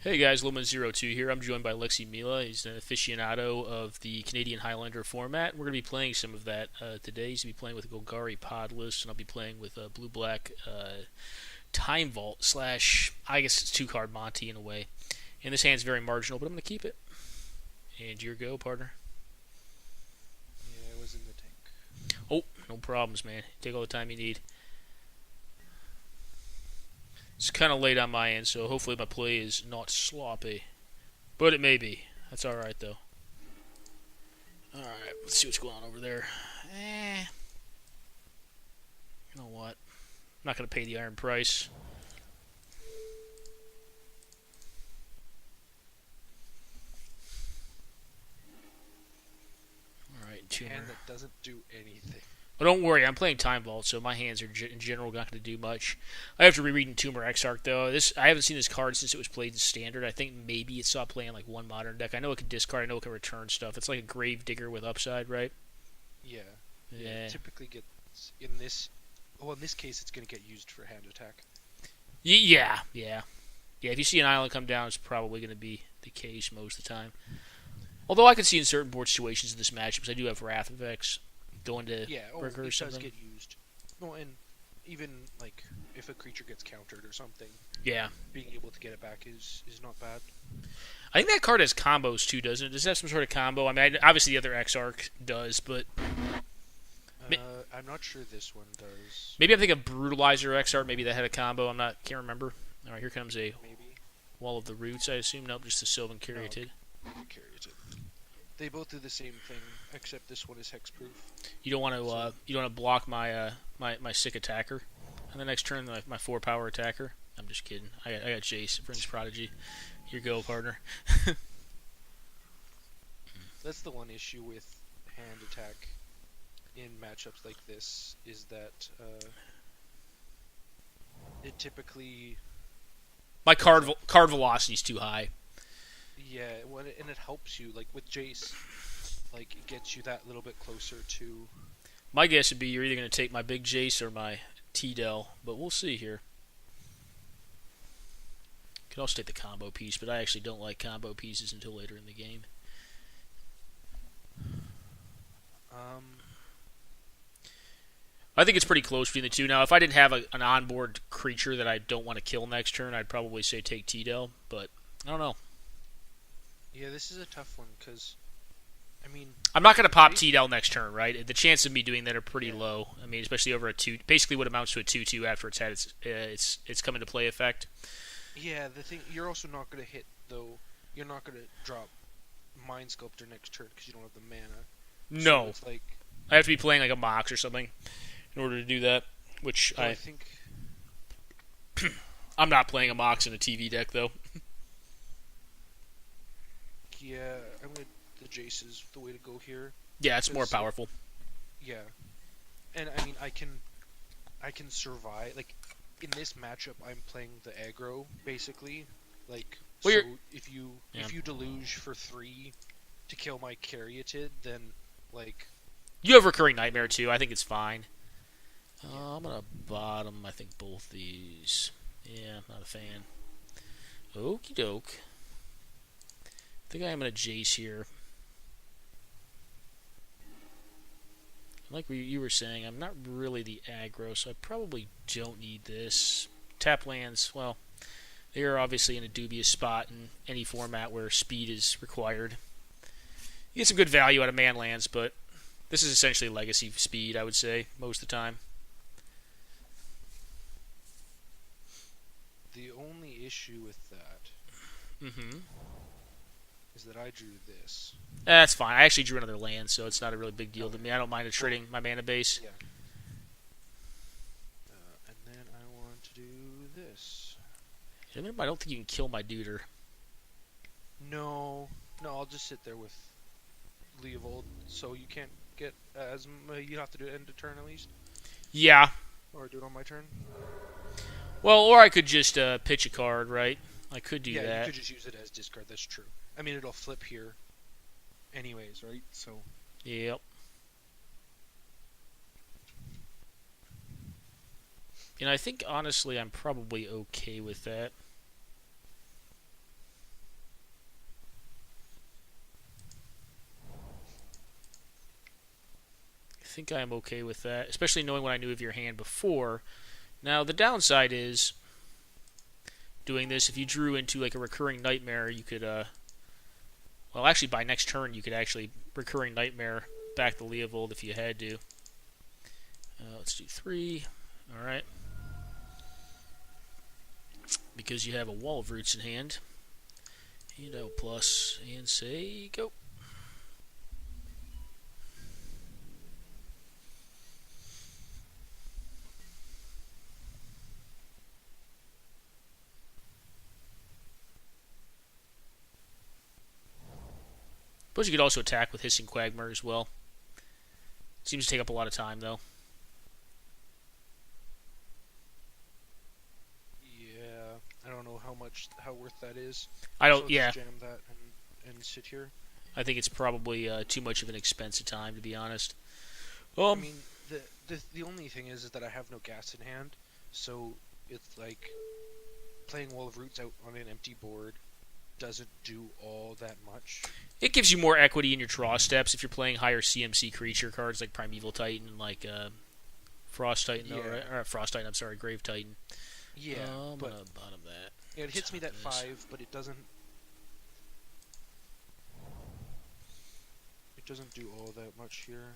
Hey guys, Lumen02 here. I'm joined by Lexi Mila. He's an aficionado of the Canadian Highlander format. We're going to be playing some of that today. He's going to be playing with Golgari Podless, and I'll be playing with Blue Black Time Vault slash, I guess it's two card Monty in a way. And this hand's very marginal, but I'm going to keep it. And your go, partner. Yeah, it was in the tank. Oh, no problems, man. Take all the time you need. It's kind of late on my end, so hopefully my play is not sloppy. But it may be. That's alright, though. Alright, let's see what's going on over there. You know what? I'm not going to pay the iron price. Alright, Tumor. Hand that doesn't do anything. But don't worry, I'm playing Time Vault, so my hands are in general not going to do much. I have to reread Entomber Exarch, though. I haven't seen this card since it was played in Standard. I think maybe it saw play in like one Modern deck. I know it can discard, I know it can return stuff. It's like a Grave Digger with upside, right? Yeah. Yeah. It typically gets in this. Well, in this case, it's going to get used for hand attack. Yeah. If you see an island come down, it's probably going to be the case most of the time. Although I could see in certain board situations in this matchup, because I do have Wrath of X going to Burger or it something. does get used. Well, and even like if a creature gets countered or something, Yeah. being able to get it back is not bad. I think that card has combos too, doesn't it? Does it have some sort of combo? I mean, obviously the other Exarch does, but I'm not sure this one does. maybe I'm thinking of Brutalizer Exarch. Maybe that had a combo. Can't remember. All right, here comes a Maybe. Wall of the Roots. I assume. Nope, just the Sylvan Caryatid. Caryatid. They both do the same thing, except this one is hexproof. You don't want to block my my sick attacker on the next turn. My 4-power attacker. I'm just kidding. I got Jace, Fringe Prodigy. Here you go, partner. That's the one issue with hand attack in matchups like this is that it typically My card velocity is too high. and it helps you like with Jace, like it gets you that little bit closer to. My guess would be you're either going to take my big Jace or my T-Del, but we'll see here. Could also take the combo piece, but I actually don't like combo pieces until later in the game. I think it's pretty close between the two. Now, if I didn't have an onboard creature that I don't want to kill next turn, I'd probably say take T-Del, but I don't know. Yeah, this is a tough one because, I mean, I'm not going to pop T-Del next turn, right? The chances of me doing that are pretty low. I mean, especially over a 2, basically what amounts to a 2/2 after it's had its come into play effect. Yeah, the thing you're also not going to hit though. You're not going to drop Mind Sculptor next turn because you don't have the mana. No, so it's like I have to be playing like a Mox or something in order to do that. Which so I think I'm not playing a Mox in a TV deck though. yeah, the Jace is the way to go here. Yeah, it's more powerful. Yeah, and I mean I can survive like. In this matchup, I'm playing the aggro basically. Like, well, so if you deluge for 3 to kill my Caryatid, then like you have Recurring Nightmare too. I think it's fine. I'm gonna bottom. I think both these. Yeah, not a fan. Okie doke. I think I'm gonna Jace here. Like you were saying, I'm not really the aggro, so I probably don't need this. Tap lands, well, they are obviously in a dubious spot in any format where speed is required. You get some good value out of man lands, but this is essentially legacy speed, I would say, most of the time. the only issue with that is that I drew this. That's fine. I actually drew another land, so it's not a really big deal to me. I don't mind trading my mana base. Yeah. And then I want to do this. I don't think you can kill my duder. No, I'll just sit there with Leovold, so you can't get as you have to do it end of turn at least. Yeah. Or do it on my turn. Well, or I could just pitch a card, right? I could do that. Yeah, you could just use it as discard. That's true. I mean, it'll flip here, anyways, right? So. Yep. And I think, honestly, I'm probably okay with that. think I am okay with that, especially knowing what I knew of your hand before. Now, the downside is doing this. If you drew into like a recurring nightmare, you could, well, actually, by next turn, you could actually recurring nightmare back the Leovold if you had to. Let's do 3. All right. Because you have a Wall of Roots in hand. And I will plus and say go. Suppose you could also attack with Hissing Quagmire as well. Seems to take up a lot of time, though. Yeah, I don't know how worth that is. I don't. So Yeah, just jam that and sit here. I think it's probably too much of an expense of time, to be honest. I mean, the only thing is that I have no gas in hand, so it's like playing Wall of Roots out on an empty board doesn't do all that much. It gives you more equity in your draw steps if you're playing higher CMC creature cards like Primeval Titan and like Frost Titan, or Frost Titan. I'm sorry, Grave Titan. Yeah, I'm but gonna bottom that. yeah, it hits me that 5, but it doesn't. It doesn't do all that much here.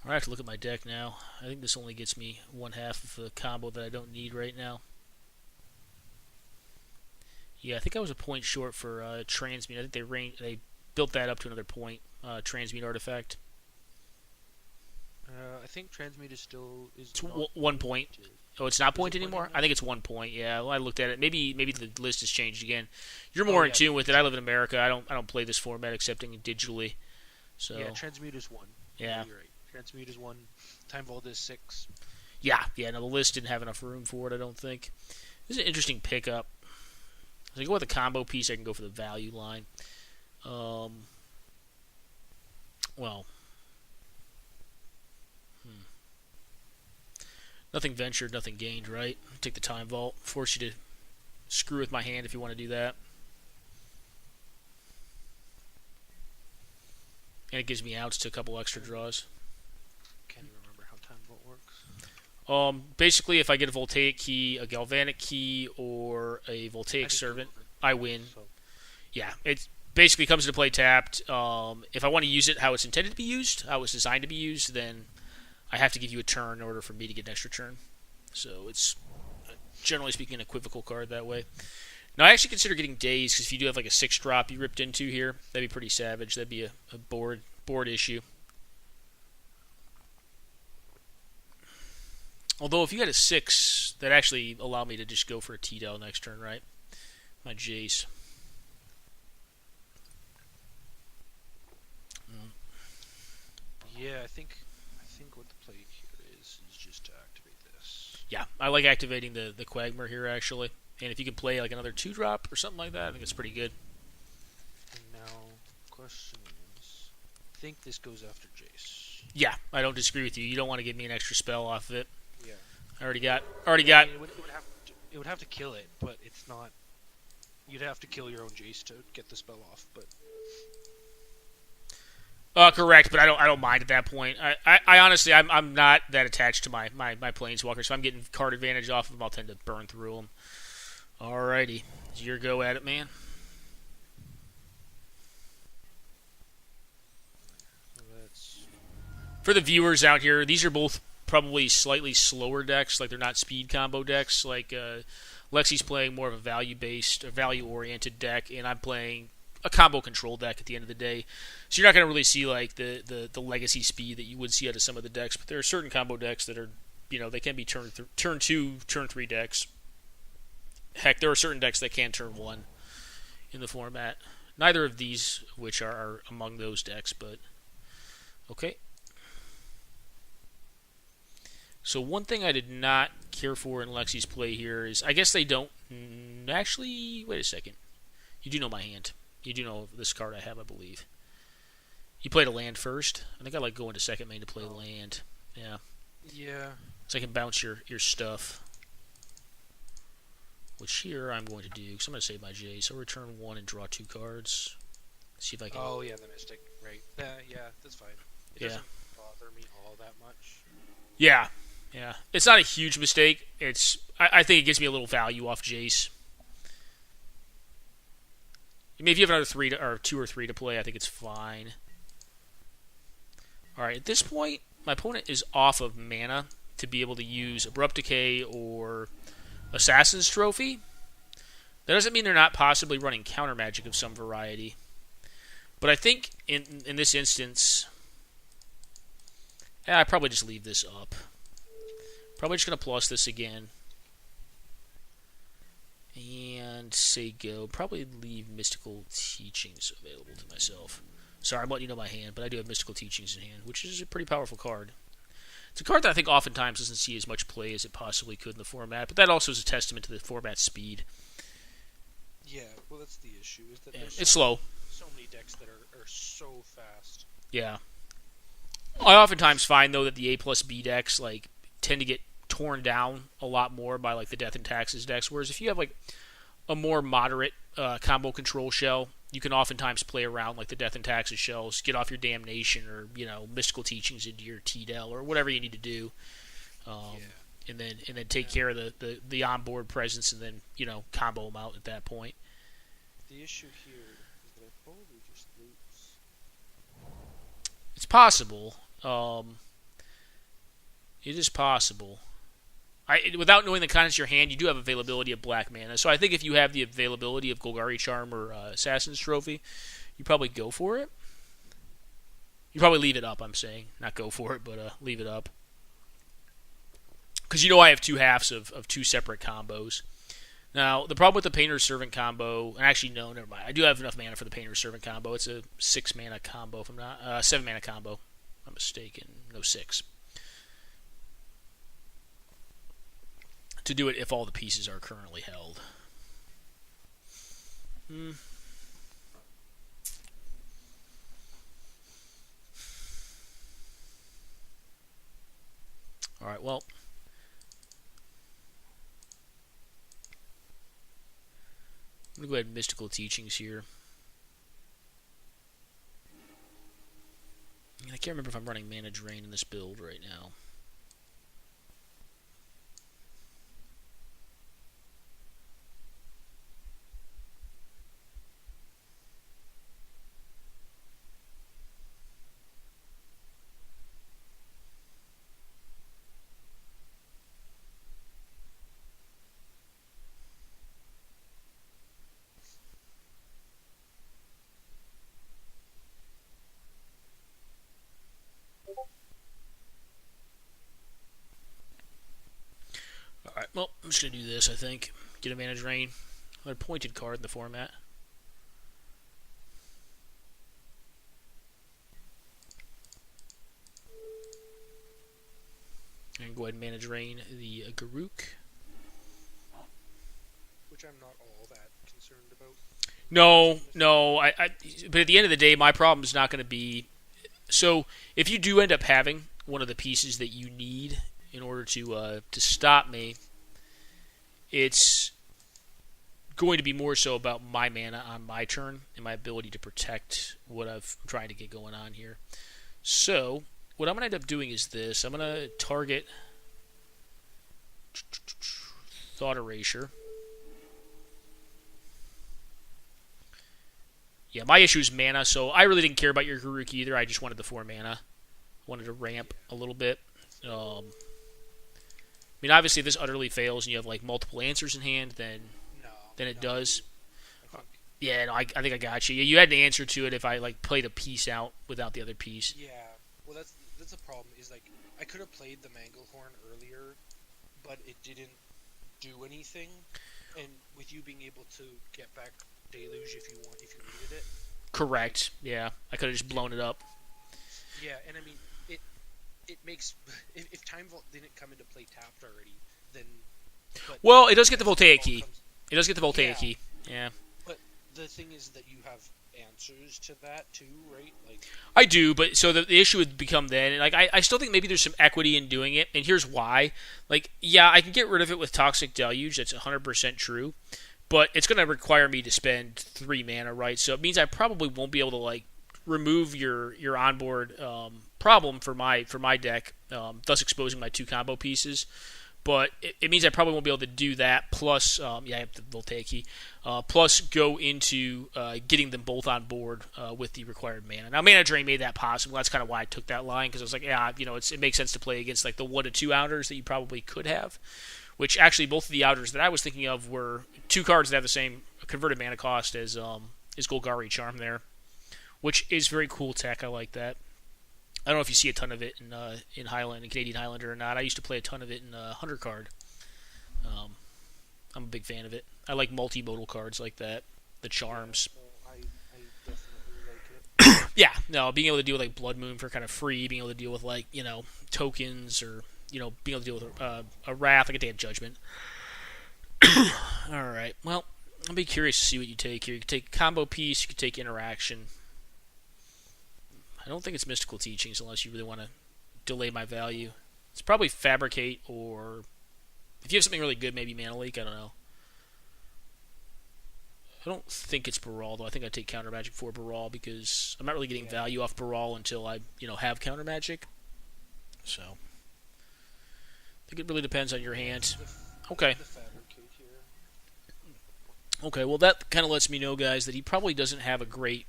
I have to look at my deck now. I think this only gets me one half of the combo that I don't need right now. Yeah, I think I was a point short for Transmute. I think they built that up to another point. Transmute artifact. I think Transmute is still It's 1 point. Oh, it's not point anymore? I think it's 1 point. Yeah, well, I looked at it. Maybe the list has changed again. You're more in tune with it. I live in America. I don't play this format excepting digitally. So yeah, Transmute is 1. Yeah, you're right. Transmute is 1. Time Vault is 6. Yeah. No, the list didn't have enough room for it. I don't think. This is an interesting pickup. If I go with a combo piece, I can go for the value line. Well. Nothing ventured, nothing gained, right? Take the Time Vault. Force you to screw with my hand if you want to do that. And it gives me outs to a couple extra draws. Can't even remember how Time Vault works. Basically, if I get a Voltaic Key, a Galvanic Key, or a Voltaic Servant, I win. So. Yeah, it basically comes into play tapped. If I want to use it how it's intended to be used, how it's designed to be used, then I have to give you a turn in order for me to get an extra turn. So it's, generally speaking, an equivocal card that way. Now, I actually consider getting Daze, because if you do have like a 6-drop you ripped into here, that'd be pretty savage. That'd be a board issue. Although, if you had a 6, that'd actually allow me to just go for a T-Del next turn, right? My Jace. Yeah, I think what the play here is just to activate this. Yeah, I like activating the Quagmire here, actually. And if you can play like another 2-drop or something like that, I think it's pretty good. And now, question is, I think this goes after Jace. Yeah, I don't disagree with you. You don't want to give me an extra spell off of it. Yeah. I already got. I mean, it would have to kill it, but it's not. You'd have to kill your own Jace to get the spell off, but. Correct, but I don't mind at that point. I honestly, I'm not that attached to my Planeswalker, so I'm getting card advantage off of them. I'll tend to burn through them. Alrighty, it's your go at it, man. For the viewers out here, these are both probably slightly slower decks. Like, they're not speed combo decks. Like, Lexi's playing more of a value-based, or value-oriented deck, and I'm playing a combo control deck at the end of the day. So you're not going to really see, like, the legacy speed that you would see out of some of the decks. But there are certain combo decks that are, they can be turn 2, turn 3 decks. Heck, there are certain decks that can turn 1 in the format. Neither of these, which are among those decks, but okay. So one thing I did not care for in Lexi's play here is, I guess they don't actually. Wait a second. You do know my hand. You do know this card I have, I believe. You played a land first. I think I like going to second main to play land. Yeah. Yeah. So I can bounce your stuff. Which here I'm going to do, because I'm going to save my J. So return 1 and draw 2 cards. See if I can... Oh, yeah, the Mystic. Right. Yeah, that's fine. It doesn't bother me all that much. Yeah. It's not a huge mistake. I think it gives me a little value off Jace. I mean, if you have another 2 or 3 to play, I think it's fine. Alright, at this point, my opponent is off of mana to be able to use Abrupt Decay or Assassin's Trophy. That doesn't mean they're not possibly running counter magic of some variety. But I think in this instance, I probably just leave this up. Probably just going to plus this again. And say go. Probably leave Mystical Teachings available to myself. Sorry, I'm letting you know my hand, but I do have Mystical Teachings in hand, which is a pretty powerful card. It's a card that I think oftentimes doesn't see as much play as it possibly could in the format, but that also is a testament to the format speed. Yeah, well, that's the issue. Is that It's slow. So many decks that are so fast. Yeah. I oftentimes find, though, that the A plus B decks tend to get torn down a lot more by the Death and Taxes decks, whereas if you have a more moderate combo control shell, you can oftentimes play around the Death and Taxes shells, get off your Damnation or Mystical Teachings into your T-Del or whatever you need to do, and then take care of the onboard presence and then combo them out at that point. The issue here is that I probably just lose. It's possible. It is possible. Without knowing the contents of your hand, you do have availability of black mana. So I think if you have the availability of Golgari Charm or Assassin's Trophy, you probably go for it. You probably leave it up, I'm saying. Not go for it, but leave it up. Because I have 2 halves of 2 separate combos. Now, the problem with the Painter's Servant combo, and actually, no, never mind. I do have enough mana for the Painter's Servant combo. It's a 6 mana combo, if I'm not... 7 mana combo. I'm mistaken. No, 6. To do it if all the pieces are currently held. Alright, well. I'm going to go ahead and Mystical Teachings here. I can't remember if I'm running Mana Drain in this build right now. Alright, well, I'm just going to do this, I think. Get a Mana Drain. Another pointed card in the format. And go ahead and Mana Drain the Garruk. Which I'm not all that concerned about. No. But at the end of the day, my problem is not going to be... So, if you do end up having one of the pieces that you need in order to stop me, it's going to be more so about my mana on my turn and my ability to protect what I'm trying to get going on here. So, what I'm going to end up doing is this. I'm going to target Thought Erasure. Yeah, my issue is mana, so I really didn't care about your Garruk either. I just wanted the 4 mana. Wanted to ramp a little bit. I mean, obviously, if this utterly fails and you have multiple answers in hand, then it does. Yeah, no, I think I got you. You had an answer to it if I played a piece out without the other piece. Yeah, well, that's a problem. Is I could have played the Manglehorn earlier, but it didn't do anything. And with you being able to get back Deluge if you needed it. Correct. Yeah, I could have just blown it up. Yeah, and I mean it makes if Time Vault didn't come into play tapped already, then. Well, it does get the Voltaic key. It does get the Voltaic key. Yeah. But the thing is that you have answers to that too, right? Like, I do, but so the issue would become then, and like I still think maybe there's some equity in doing it, and here's why. Like, yeah, I can get rid of it with Toxic Deluge, that's 100% true, but it's going to require me to spend 3 mana, right? So it means I probably won't be able to like remove your onboard problem for my deck, thus exposing my 2 combo pieces. But it means I probably won't be able to do that. Plus, I have the Voltaic. Plus, go into getting them both on board with the required mana. Now, Mana Drain made that possible. That's kind of why I took that line, because I was like, yeah, it makes sense to play against like the 1 to 2 outers that you probably could have. Which actually, both of the outers that I was thinking of were 2 cards that have the same converted mana cost as Golgari Charm there, which is very cool tech. I like that. I don't know if you see a ton of it in Highland, in Canadian Highlander or not. I used to play a ton of it in Hunter card. I'm a big fan of it. I like multimodal cards like that, the charms. no, I definitely like it. Yeah, no, being able to deal with like Blood Moon for kind of free, being able to deal with like tokens, or being able to deal with a Wrath, like a Day of Judgment. All right, well, I'll be curious to see what you take here. You could take combo piece, you could take interaction. I don't think it's Mystical Teachings unless you really want to delay my value. It's probably Fabricate, or if you have something really good, maybe Mana Leak. I don't know. I don't think it's Baral, though. I think I'd take Counter Magic for Baral, because I'm not really getting value off Baral until I have Counter Magic. So, I think it really depends on your hand. Okay. The Fabricate here. Okay, well, that kind of lets me know, guys, that he probably doesn't have a great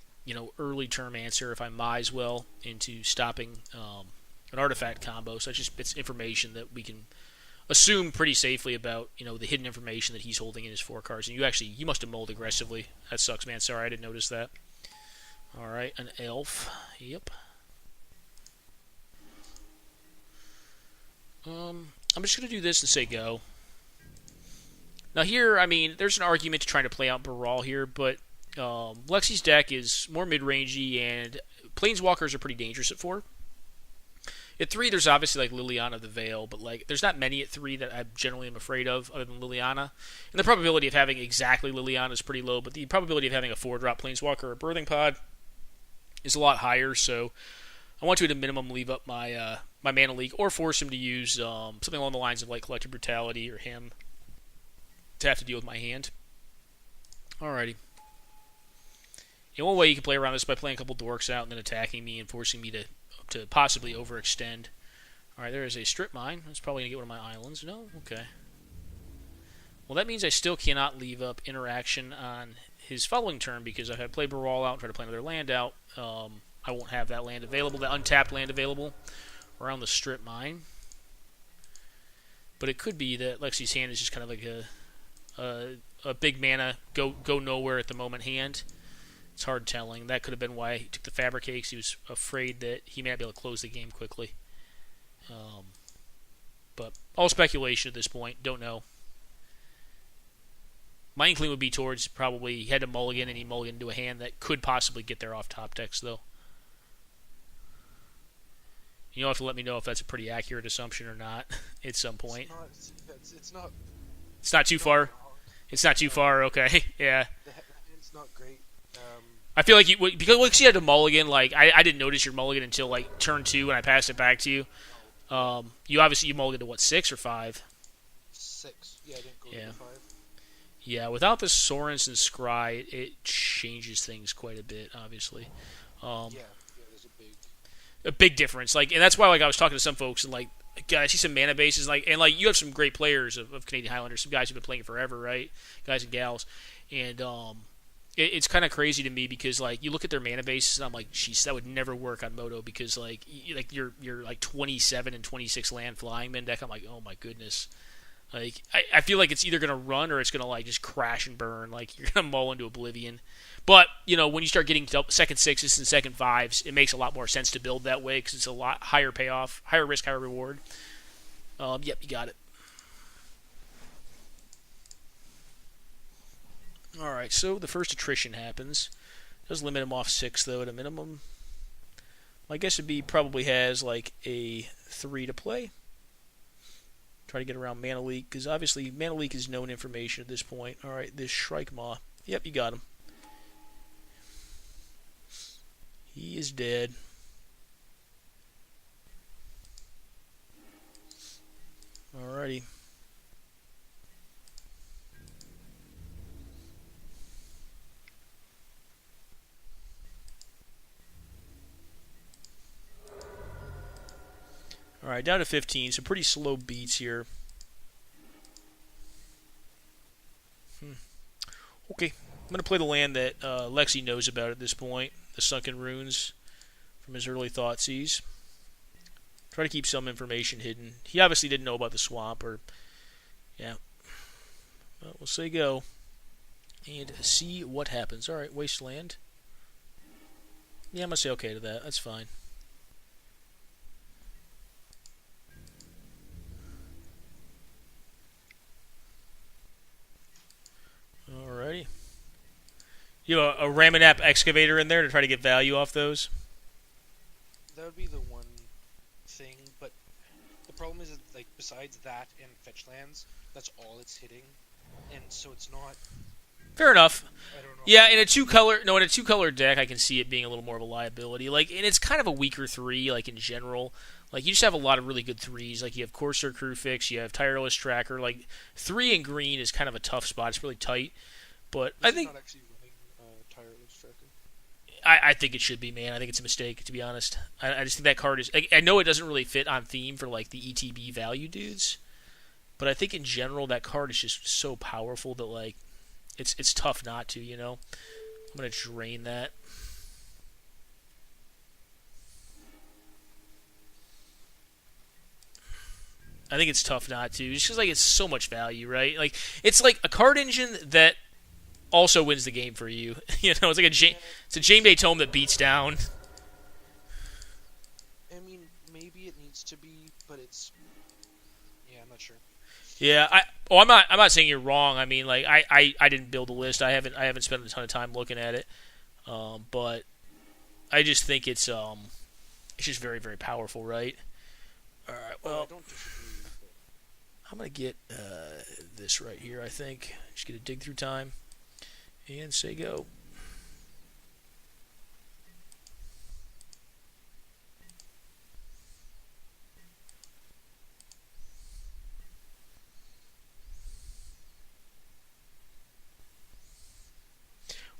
early term answer if I Mize well into stopping an artifact combo. So it's information that we can assume pretty safely about the hidden information that he's holding in his 4 cards. And you must have mulled aggressively. That sucks, man. Sorry, I didn't notice that. All right, an elf. Yep. I'm just gonna do this and say go. Now here, I mean, there's an argument to trying to play out Baral here, but Lexi's deck is more mid-rangey, and Planeswalkers are pretty dangerous at 4. At 3, there's obviously like Liliana the Veil, but like there's not many at 3 that I generally am afraid of other than Liliana. And the probability of having exactly Liliana is pretty low, but the probability of having a 4-drop Planeswalker or Birthing Pod is a lot higher, so I want to at a minimum leave up my my Mana Leak, or force him to use something along the lines of like Collective Brutality or him to have to deal with my hand. Alrighty. In one way you can play around this by playing a couple dorks out and then attacking me and forcing me to possibly overextend. Alright, there is a Strip Mine. That's probably going to get one of my islands. No? Okay. Well, that means I still cannot leave up interaction on his following turn, because if I play Baral out and try to play another land out, I won't have that land available, that untapped land available around the Strip Mine. But it could be that Lexi's hand is just kind of like a big mana, go nowhere at the moment hand. It's hard telling. That could have been why he took the Fabricate, because he was afraid that he may not be able to close the game quickly. But all speculation at this point. Don't know. My inkling would be towards probably he had to mulligan, and he mulliganed into a hand that could possibly get there off top decks, though. You'll have to let me know if that's a pretty accurate assumption or not at some point. It's not too far. It's not too far. Okay, yeah. The hand's not great. I feel like because you had to mulligan, like I didn't notice your mulligan until like turn 2 when I passed it back to you. You mulliganed to what, 6 or 5? 6. Yeah, I didn't go to 5. Yeah, without the Sorens and Scry, it changes things quite a bit, obviously. There's a big difference. Like, and that's why I was talking to some folks, and like, I see some mana bases, and you have some great players of Canadian Highlanders, some guys who've been playing it forever, right? Guys and gals, and it's kind of crazy to me, because you look at their mana bases and I'm like, jeez, that would never work on Moto, because you're like 27 and 26 land flying men deck. I'm like, oh my goodness. I feel like it's either gonna run or it's gonna just crash and burn. You're gonna mull into oblivion. But when you start getting second 6s and second 5s, it makes a lot more sense to build that way, because it's a lot higher payoff, higher risk, higher reward. Yep, you got it. Alright, so the first attrition happens. Does limit him off 6, though, at a minimum. My guess would be probably has, a 3 to play. Try to get around Mana Leak, because obviously Mana Leak is known information at this point. Alright, this Shrike Maw. Yep, you got him. He is dead. Alrighty. Alright, down to 15. Some pretty slow beats here. Okay. I'm going to play the land that Lexi knows about at this point. The Sunken Runes from his early Thoughtseize. Try to keep some information hidden. He obviously didn't know about the swamp, or... Yeah. Well, we'll say go. And see what happens. Alright, Wasteland. Yeah, I'm going to say okay to that. That's fine. Alrighty. You have a Ramanap excavator in there to try to get value off those? That would be the one thing, but the problem is that, like, besides that and fetch lands, that's all it's hitting, and so it's not. Fair enough. I don't know. Yeah, in a two-color deck, I can see it being a little more of a liability. Like, and it's kind of a weaker 3, like, in general. Like, you just have a lot of really good 3s. Like, you have Corsair Crewfix, you have Tireless Tracker. Like, 3 in green is kind of a tough spot. It's really tight. But I think... Not actually running Tireless Tracker. I think it should be, man. I think it's a mistake, to be honest. I just think that card is... I know it doesn't really fit on theme for, like, the ETB value dudes. But I think in general, that card is just so powerful that, like, it's tough not to, you know? I'm going to drain that. I think it's tough not to. Just because, like, it's so much value, right? Like, it's like a card engine that also wins the game for you. You know, it's like it's a Jaime Tome that beats down. I mean, maybe it needs to be, but it's... Yeah, I'm not sure. Yeah, I'm not saying you're wrong. I mean, like, I didn't build a list. I haven't spent a ton of time looking at it. But I just think it's just very, very powerful, right? All right. Well, I don't disagree with it. I'm gonna get this right here. I think just get a dig through time and say go.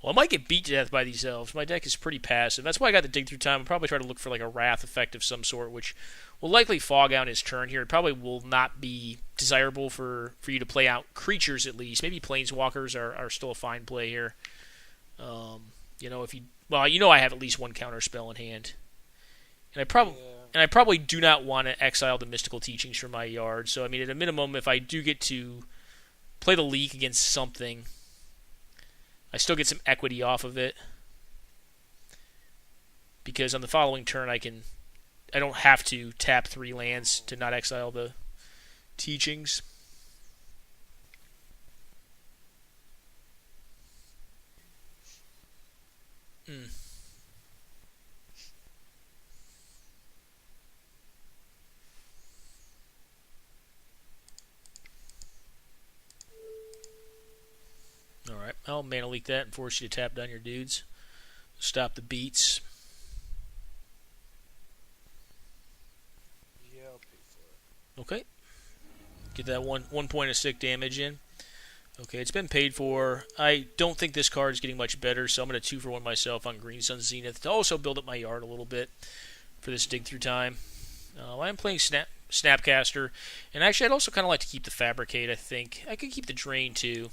Well, I might get beat to death by these elves. My deck is pretty passive. That's why I got the dig through time. I'll probably try to look for like a wrath effect of some sort, which will likely fog out his turn here. It probably will not be desirable for you to play out creatures at least. Maybe planeswalkers are still a fine play here. You know, if you I have at least one counter spell in hand, and I probably do not want to exile the mystical teachings from my yard. So I mean, at a minimum, if I do get to play the leak against something, I still get some equity off of it, because on the following turn I don't have to tap 3 lands to not exile the teachings. Alright, I'll mana leak that and force you to tap down your dudes. Stop the beats. Yeah, I'll pay for it. Okay. Get that one point of sick damage in. Okay, it's been paid for. I don't think this card is getting much better, so I'm going to 2-for-1 myself on Green Sun Zenith to also build up my yard a little bit for this dig through time. I'm playing Snapcaster, and actually I'd also kind of like to keep the Fabricate, I think. I could keep the Drain too.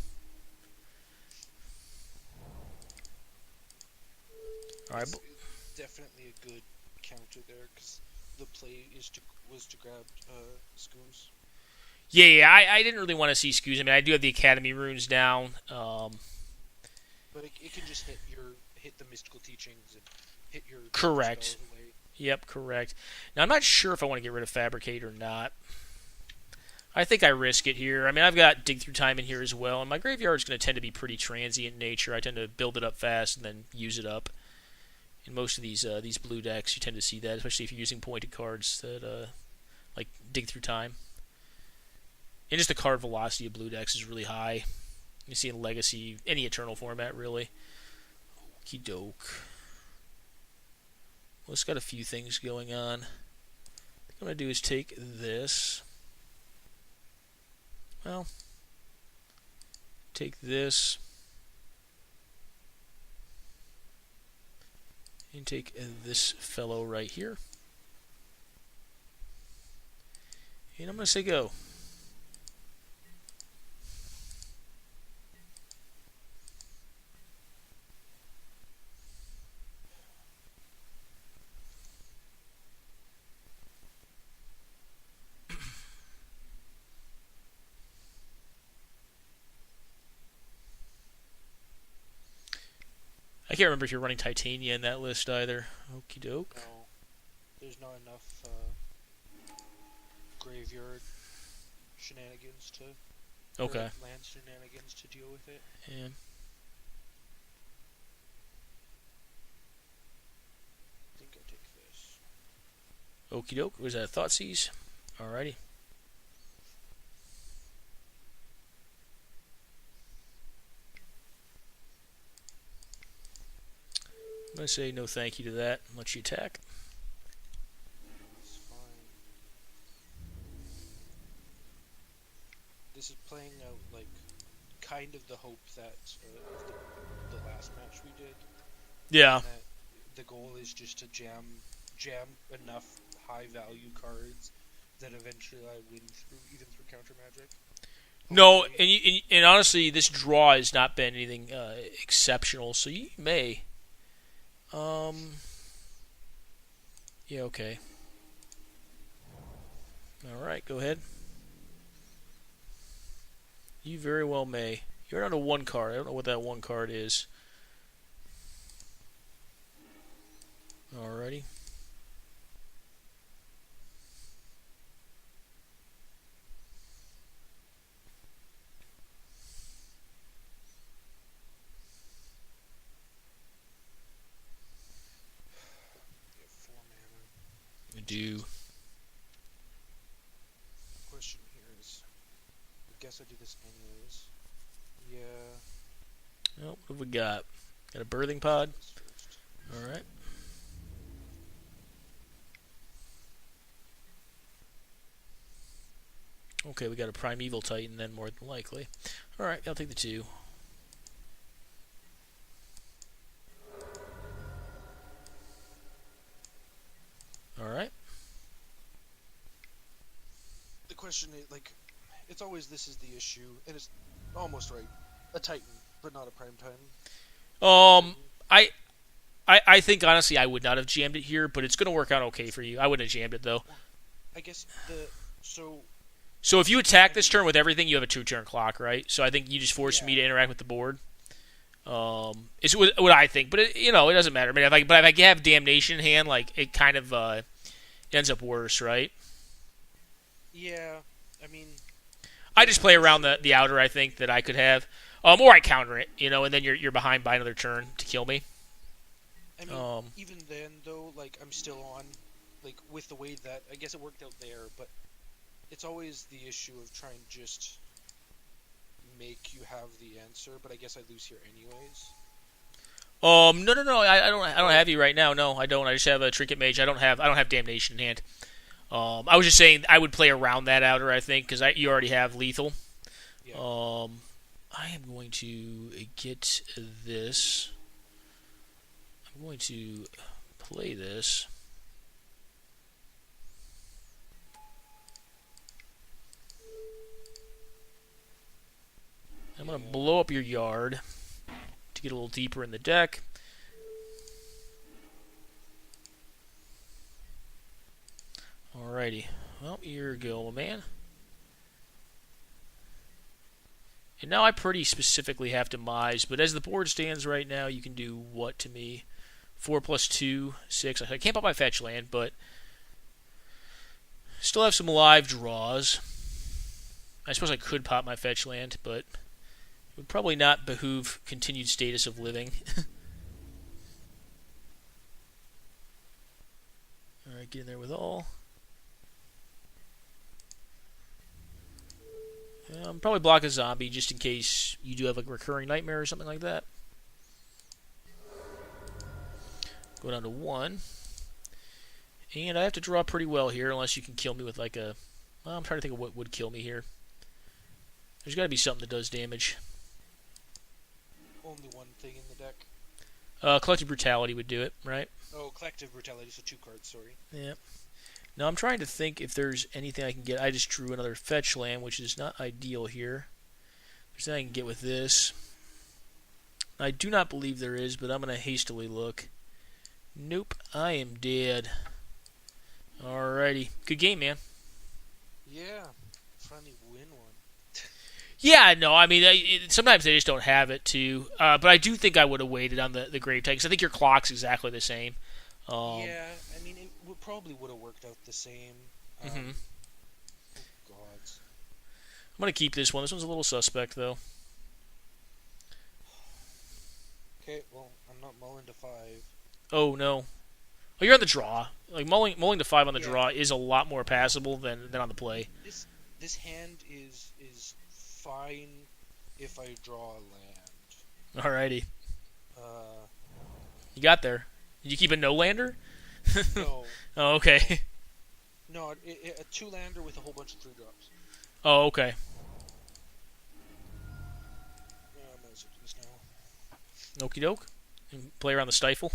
All right. It's definitely a good counter there, because the play was to grab Scoons. Yeah, I didn't really want to see Scoos. I mean, I do have the Academy runes down. But it can just hit the mystical teachings and hit your correct. spells away. Yep, correct. Now I'm not sure if I want to get rid of Fabricate or not. I think I risk it here. I mean, I've got Dig Through Time in here as well, and my graveyard is going to tend to be pretty transient in nature. I tend to build it up fast and then use it up. In most of these blue decks, you tend to see that, especially if you're using pointed cards that like Dig Through Time. And just the card velocity of blue decks is really high. You see in Legacy, any Eternal format, really. Okie doke. Well, it's got a few things going on. What I'm going to do is take this. Well, take this. And take this fellow right here. And I'm going to say go. I can't remember if you're running Titania in that list either. Okie doke. No, there's not enough graveyard shenanigans to. Okay. Land shenanigans to deal with it. Yeah. I think I take this. Okie doke. Was that Thoughtseize? Alrighty. I'm going to say no thank you to that and let you attack. That's fine. This is playing out like kind of the hope that the last match we did. Yeah. That the goal is just to jam enough high value cards that eventually I win through even through counter magic. No, and honestly, this draw has not been anything exceptional, so you may. Yeah, okay. Alright, go ahead. You very well may. You're down to one card. I don't know what that one card is. Alrighty. You have 4 mana. I do. Question here is, I guess I do this anyways. Yeah. Oh, what have we got? Got a birthing pod. This first. Alright. Okay, we got a Primeval Titan then, more than likely. Alright, I'll take the 2. Alright. The question is, like, it's always this is the issue, and it's almost right. A Titan, but not a Prime Titan. I think, honestly, I would not have jammed it here, but it's going to work out okay for you. I wouldn't have jammed it, though. I guess So if you attack this turn with everything, you have a 2-turn clock, right? So I think you just forced me to interact with the board. It's what I think, but it doesn't matter. I mean, if I have Damnation in hand, like it kind of ends up worse, right? Yeah, I mean, I just play around the outer. I think that I could have, or I counter it, and then you're behind by another turn to kill me. I mean, even then though, like I'm still on, like with the way that I guess it worked out there, but it's always the issue of trying to just make you have the answer. But I guess I lose here anyways. No. I don't have you right now. No, I don't. I just have a Trinket Mage. I don't have Damnation in hand. I was just saying I would play around that outer. I think because you already have lethal. Yeah. I am going to get this. I'm going to play this. I'm going to blow up your yard to get a little deeper in the deck. Alrighty. Well, here you go, man. And now I pretty specifically have to Mise, but as the board stands right now, you can do what to me? 4 plus 2, 6. I can't pop my fetch land, but still have some live draws. I suppose I could pop my fetch land, but it would probably not behoove continued status of living. Alright, get in there with all. Probably block a zombie just in case you do have like a recurring nightmare or something like that. Go down to 1. And I have to draw pretty well here, unless you can kill me with like a... Well, I'm trying to think of what would kill me here. There's got to be something that does damage. Only one thing in the deck. Collective Brutality would do it, right? Oh, Collective Brutality, so 2 cards, sorry. Yeah. Now I'm trying to think if there's anything I can get. I just drew another fetch land, which is not ideal here. There's nothing I can get with this. I do not believe there is, but I'm going to hastily look. Nope, I am dead. Alrighty. Good game, man. Yeah, finally win one. Yeah, no, I mean, sometimes they just don't have it, too. But I do think I would have waited on the Grave Tank, because I think your clock's exactly the same. Yeah, I mean, probably would have worked out the same. Oh, gods. I'm going to keep this one. This one's a little suspect, though. Okay, well, I'm not mulling to 5. Oh, no. Oh, you're on the draw. Like, mulling to 5 on the draw is a lot more passable than on the play. This hand is fine if I draw a land. Alrighty. You got there. Did you keep a no-lander? No. Oh, okay. No, a 2-lander with a whole bunch of 3-drops. Oh, okay. Yeah, I might as well do this now. Okie doke. And play around the stifle.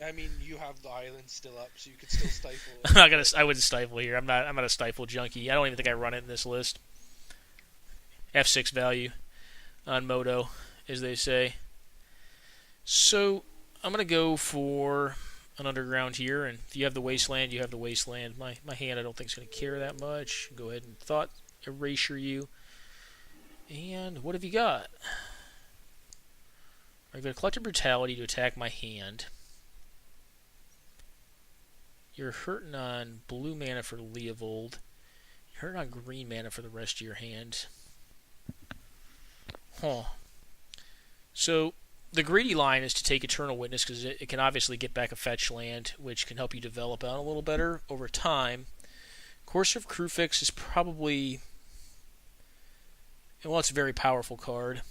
I mean, you have the island still up, so you could still stifle it. I'm not gonna. I wouldn't stifle here. I'm not a stifle junkie. I don't even think I run it in this list. F6 value on Moto, as they say. So I'm gonna go for an underground here, and if you have the wasteland, you have the wasteland. My hand, I don't think is gonna care that much. Go ahead and thought erasure you. And what have you got? I've got a Collective Brutality to attack my hand. You're hurting on blue mana for Leovold. You're hurting on green mana for the rest of your hand. Huh. So, the greedy line is to take Eternal Witness, because it can obviously get back a fetch land, which can help you develop out a little better over time. Courser of Crufix is probably... Well, it's a very powerful card.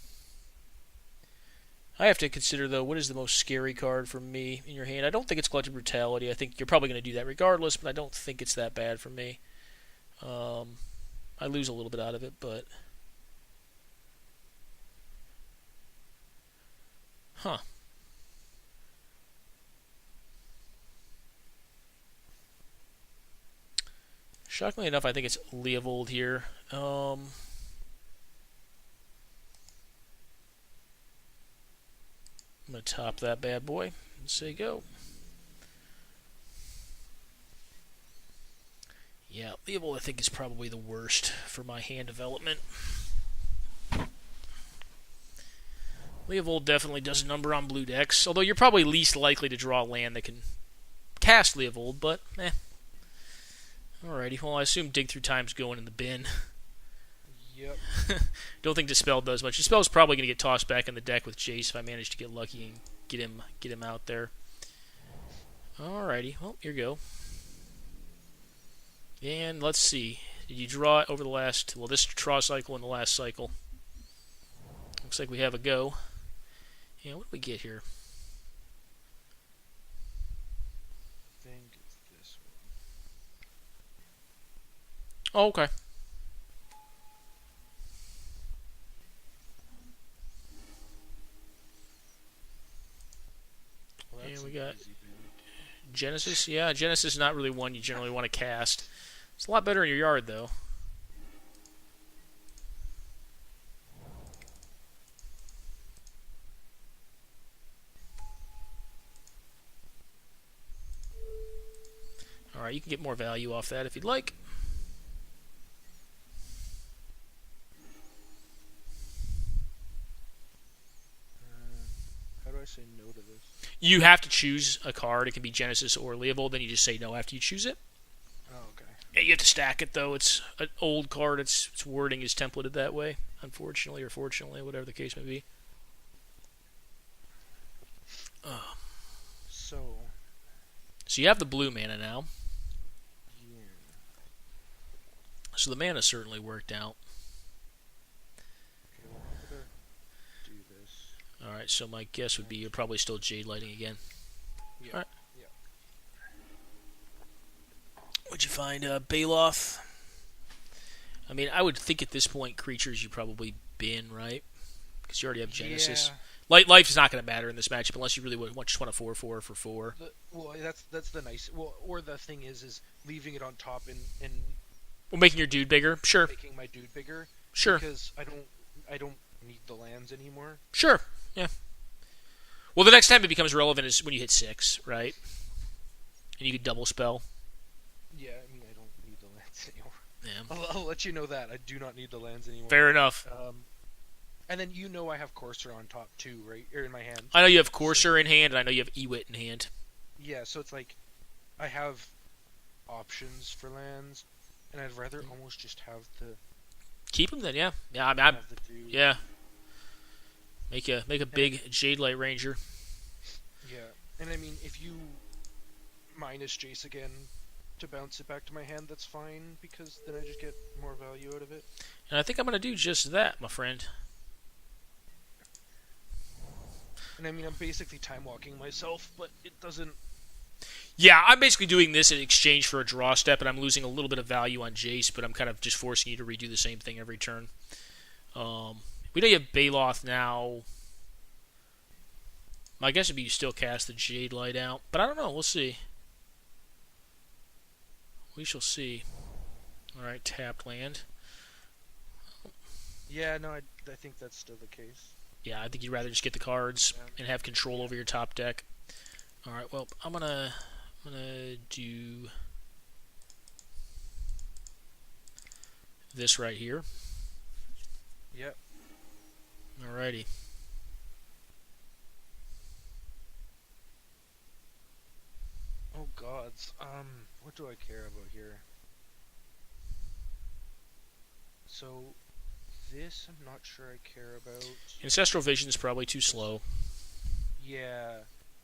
I have to consider, though, what is the most scary card for me in your hand. I don't think it's Collective Brutality. I think you're probably going to do that regardless, but I don't think it's that bad for me. I lose a little bit out of it, but... Huh. Shockingly enough, I think it's Leovold here. I'm going to top that bad boy and say go. Yeah, Leovold I think is probably the worst for my hand development. Leovold definitely does a number on blue decks, although you're probably least likely to draw a land that can cast Leovold, but eh. Alrighty, well I assume Dig Through Time's going in the bin. Yep. Don't think Dispel does much. Dispel's probably going to get tossed back in the deck with Jace if I manage to get lucky and get him out there. Alrighty, well, here you go. And let's see. Did you draw it over the last... Well, this draw cycle and the last cycle. Looks like we have a go. Yeah, what do we get here? I think it's this Oh, okay. one. And we got Genesis. Yeah, Genesis is not really one you generally want to cast. It's a lot better in your yard, though. Alright, you can get more value off that if you'd like. How do I say no to this? You have to choose a card. It can be Genesis or Leovold. Then you just say no after you choose it. Oh, okay. Yeah, you have to stack it, though. It's an old card. Its wording is templated that way, unfortunately or fortunately, whatever the case may be. So you have the blue mana now. Yeah. So the mana certainly worked out. Okay, well, I'm gonna do this. Alright, so my guess would be you're probably still Jade Lighting again. Yeah. Alright. Yeah. What'd you find? Baloth. I mean, I would think at this point creatures you probably bin, right? Because you already have Genesis. Yeah. Life is not going to matter in this matchup unless you really just want a 4/4 for 4. Well, that's the nice. Well, or the thing is leaving it on top and Well, making your dude bigger, sure, making my dude bigger. sure, Because I don't need the lands anymore. sure, yeah. Well, the next time it becomes relevant is when you hit 6, right? And you can double spell. Yeah, I mean I don't need the lands anymore. Yeah. I'll let you know that I do not need the lands anymore. Fair enough. And then I have Courser on top too, right? Or in my hand. I know you have Courser in hand, and I know you have Ewit in hand. Yeah, so it's like I have options for lands, and I'd rather almost just have the Keep them then, yeah. Yeah, I'm have the dude. yeah. Make a big Jade Light Ranger. Yeah, and I mean if you minus Jace again to bounce it back to my hand, that's fine because then I just get more value out of it. And I think I'm going to do just that, my friend. And I mean I'm basically time walking myself, but it doesn't. Yeah, I'm basically doing this in exchange for a draw step, and I'm losing a little bit of value on Jace, but I'm kind of just forcing you to redo the same thing every turn. We know you have Baloth now. My guess would be you still cast the Jade Light out, but I don't know. We'll see. We shall see. Alright, tapped land. Yeah, no, I think that's still the case. Yeah, I think you'd rather just get the cards and have control over your top deck. Alright, well, I'm gonna do this right here. Yep. Alrighty. Oh gods. What do I care about here? So this I'm not sure I care about. Ancestral Vision is probably too slow. Yeah.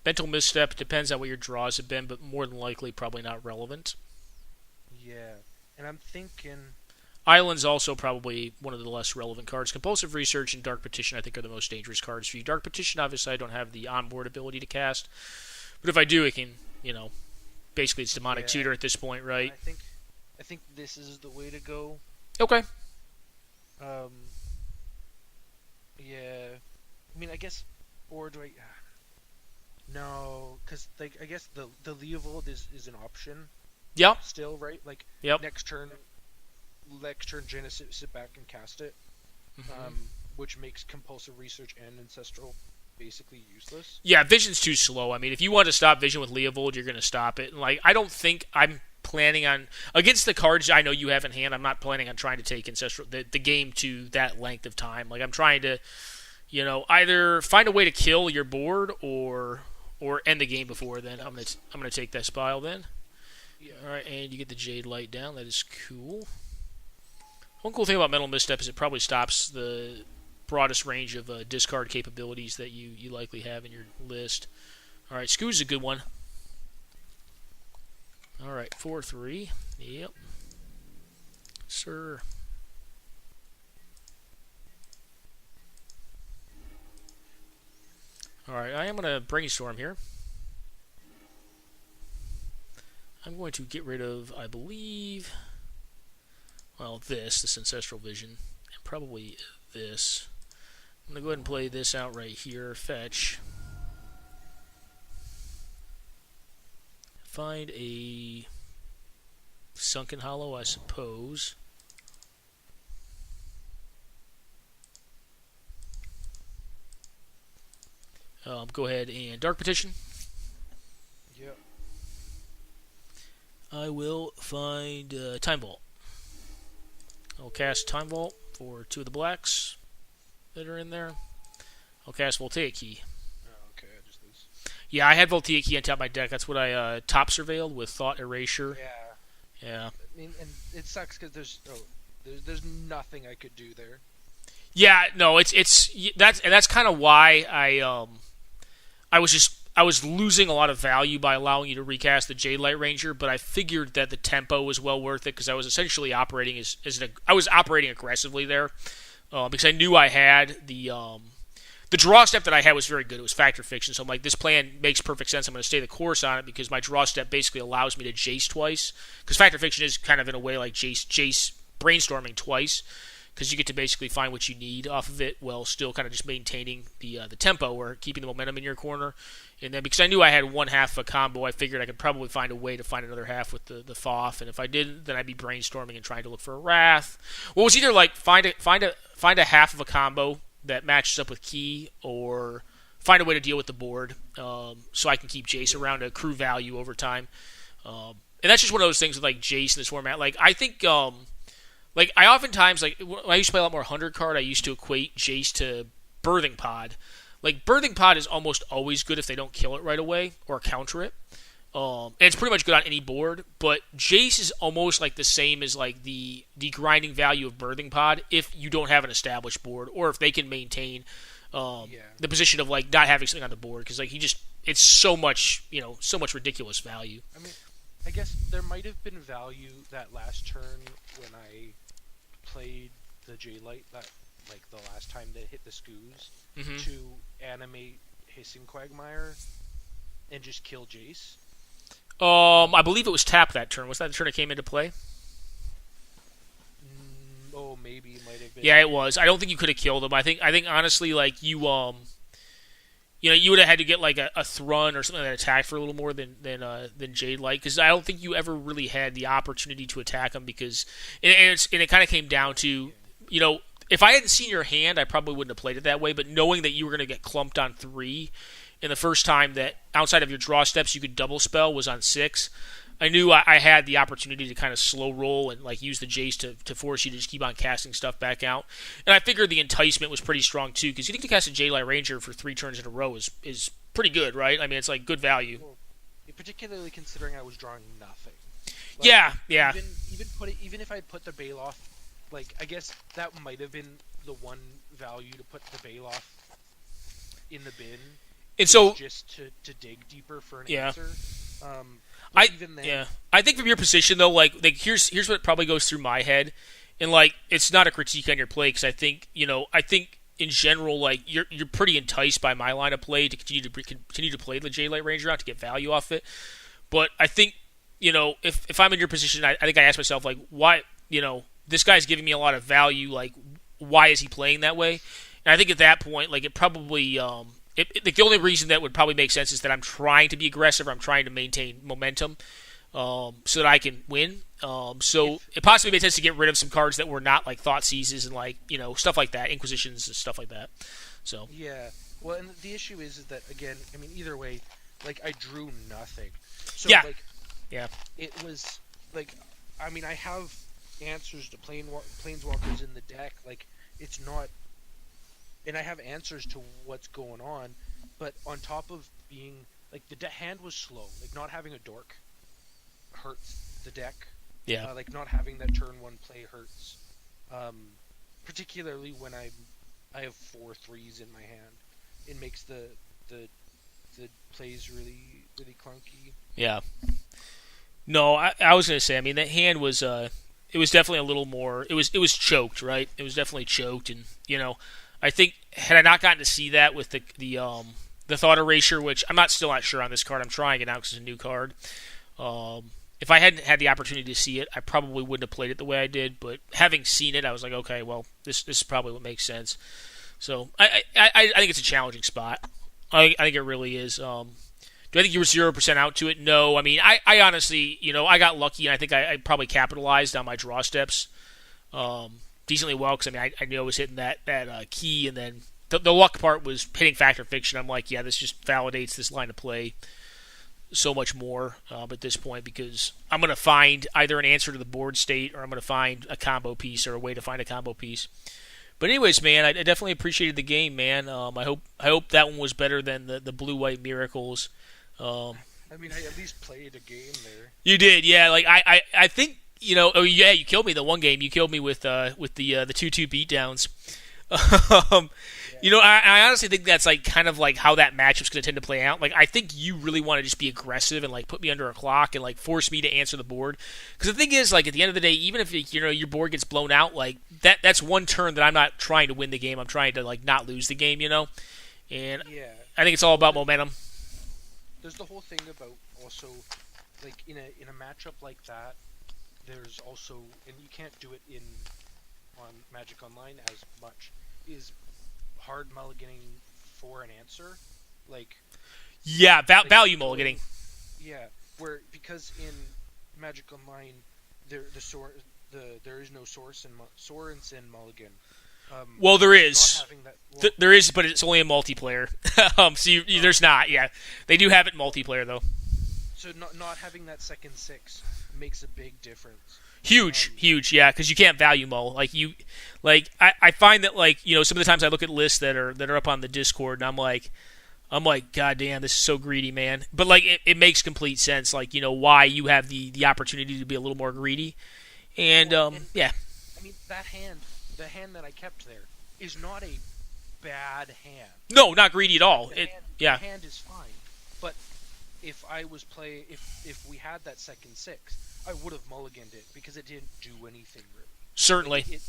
Mental Misstep depends on what your draws have been, but more than likely probably not relevant. Yeah. And I'm thinking Island's also probably one of the less relevant cards. Compulsive Research and Dark Petition I think are the most dangerous cards for you. Dark Petition, obviously, I don't have the onboard ability to cast. But if I do, it can, basically it's Demonic Tutor at this point, right? I think this is the way to go. Okay. Yeah. I mean, I guess, or do I? No, because I guess the Leovold is an option. Yep. Still, right? Like Yep. next turn, Genesis sit back and cast it, Mm-hmm. Which makes Compulsive Research and Ancestral basically useless. Yeah, Vision's too slow. I mean, if you want to stop Vision with Leovold, you're going to stop it. And, I don't think I'm planning on against the cards I know you have in hand. I'm not planning on trying to take Ancestral the game to that length of time. I'm trying to, either find a way to kill your board or end the game before then. I'm gonna take that spile then. Yeah. All right, and you get the Jade Light down. That is cool. One cool thing about Mental Misstep is it probably stops the broadest range of discard capabilities that you likely have in your list. All right, Scoo's a good one. All right, 4/3. Yep. Sir. All right, I am going to brainstorm here. I'm going to get rid of, I believe, this Ancestral Vision, and probably this. I'm going to go ahead and play this out right here. Fetch. Find a Sunken Hollow, I suppose. Go ahead and Dark Petition. Yep. I will find Time Vault. I'll cast Time Vault for 2 of the blacks that are in there. I'll cast Voltaic Key. Oh, okay, I just lose. Yeah, I had Voltaic Key on top of my deck. That's what I top surveilled with Thought Erasure. Yeah. Yeah. I mean, and it sucks because there's nothing I could do there. Yeah, no, that's kind of why I was losing a lot of value by allowing you to recast the Jade Light Ranger, but I figured that the tempo was well worth it because I was essentially operating I was operating aggressively there because I knew I had the the draw step that I had was very good. It was factor fiction, so I'm like, this plan makes perfect sense. I'm going to stay the course on it because my draw step basically allows me to Jace twice. Because factor fiction is kind of in a way like Jace brainstorming twice, because you get to basically find what you need off of it while still kind of just maintaining the tempo or keeping the momentum in your corner. And then because I knew I had one half of a combo, I figured I could probably find a way to find another half with the Thoth. And if I didn't, then I'd be brainstorming and trying to look for a Wrath. Well, it was either like find a half of a combo that matches up with Key, or find a way to deal with the board so I can keep Jace around to accrue value over time. And that's just one of those things with like Jace in this format. Like I think, like I oftentimes like when I used to play a lot more 100 card, I used to equate Jace to Birthing Pod. Like Birthing Pod is almost always good if they don't kill it right away or counter it. And it's pretty much good on any board, but Jace is almost like the same as like the grinding value of Birthing Pod if you don't have an established board, or if they can maintain the position of like not having something on the board, because like it's so much ridiculous value. I mean, I guess there might have been value that last turn when I played the J-Light, that like the last time that hit the Skoos, to animate Hissing Quagmire and just kill Jace. I believe it was tap that turn. Was that the turn it came into play? Oh, maybe it might have been. Yeah, it was. I don't think you could have killed him. I think honestly, like you would have had to get like a Thrun or something that attacked for a little more than Jade Light, because I don't think you ever really had the opportunity to attack him, because and it kind of came down to, if I hadn't seen your hand, I probably wouldn't have played it that way. But knowing that you were going to get clumped on 3. And the first time that outside of your draw steps you could double spell was on 6. I knew I had the opportunity to kind of slow roll and like use the Jace to force you to just keep on casting stuff back out. And I figured the enticement was pretty strong too, because getting to cast a J-Light Ranger for 3 turns in a row is pretty good, right? I mean, it's like good value. Well, particularly considering I was drawing nothing. Like, yeah. Even if I put the Baloth, like I guess that might have been the one value to put the Baloth in the bin. And so, just to dig deeper for an answer. Even then, I think from your position though, like here's what probably goes through my head, and like it's not a critique on your play, because I think in general, like you're pretty enticed by my line of play to continue to play the J-Light Ranger out to get value off it. But I think if I'm in your position, I think I ask myself like, why this guy's giving me a lot of value, like why is he playing that way? And I think at that point, like it probably the only reason that would probably make sense is that I'm trying to be aggressive, or I'm trying to maintain momentum so that I can win. So it possibly made sense to get rid of some cards that were not like Thought Seizes and like stuff like that, Inquisitions and stuff like that. So yeah, well, and the issue is that again, I mean, either way, like I drew nothing. So it was like, I mean, I have answers to planeswalkers in the deck. Like it's not. And I have answers to what's going on, but on top of being like the hand was slow, like not having a dork hurts the deck. Yeah. Like not having that turn 1 play hurts. Particularly when I have 4 3s in my hand, it makes the plays really really clunky. Yeah. No, I was gonna say. I mean, that hand was it was definitely a little more. It was choked, right? It was definitely choked, and I think had I not gotten to see that with the Thought Erasure, which I'm still not sure on this card. I'm trying it out because it's a new card. If I hadn't had the opportunity to see it, I probably wouldn't have played it the way I did. But having seen it, I was like, okay, well, this is probably what makes sense. So I think it's a challenging spot. I think it really is. Do I think you were 0% out to it? No. I mean, I honestly, I got lucky, and I think I probably capitalized on my draw steps decently well, because I mean, I knew I was hitting that key, and then the luck part was hitting Factor Fiction. I'm like, yeah, this just validates this line of play so much more at this point, because I'm going to find either an answer to the board state, or I'm going to find a combo piece, or a way to find a combo piece. But anyways, man, I definitely appreciated the game, man. I hope that one was better than the Blue-White Miracles. I mean, I at least played a game there. You did, yeah. Like I think. Oh yeah, you killed me the one game. You killed me with the 2-2 beatdowns. um, Yeah. I honestly think that's like kind of like how that matchup's going to tend to play out. Like, I think you really want to just be aggressive and like put me under a clock and like force me to answer the board. Because the thing is, like at the end of the day, even if your board gets blown out, like that's one turn that I'm not trying to win the game. I'm trying to like not lose the game. And Yeah. I think it's all about There- momentum. There's the whole thing about also like in a matchup like that. There's also, and you can't do it in on Magic Online as much, is hard mulliganing for an answer, like Yeah, like value going, mulliganing. yeah, where because in Magic Online there is no source in Mulligan. Well, there Not is. having that, well, There is, but it's only in multiplayer. So there's not. Yeah, they do have it in multiplayer though. so not having that second six makes a big difference. Huge, Um, huge, yeah, because you can't value mull. I find that some of the times I look at lists that are up on the Discord, and I'm like, God damn, this is so greedy, man. But like, it makes complete sense, like why you have the opportunity to be a little more greedy, and well, and yeah, I mean the hand that I kept there is not a bad hand. no, not greedy at all. The Yeah, hand is fine, but if I was play if we had that second six, I would have mulliganed it because it didn't do anything really. certainly. Like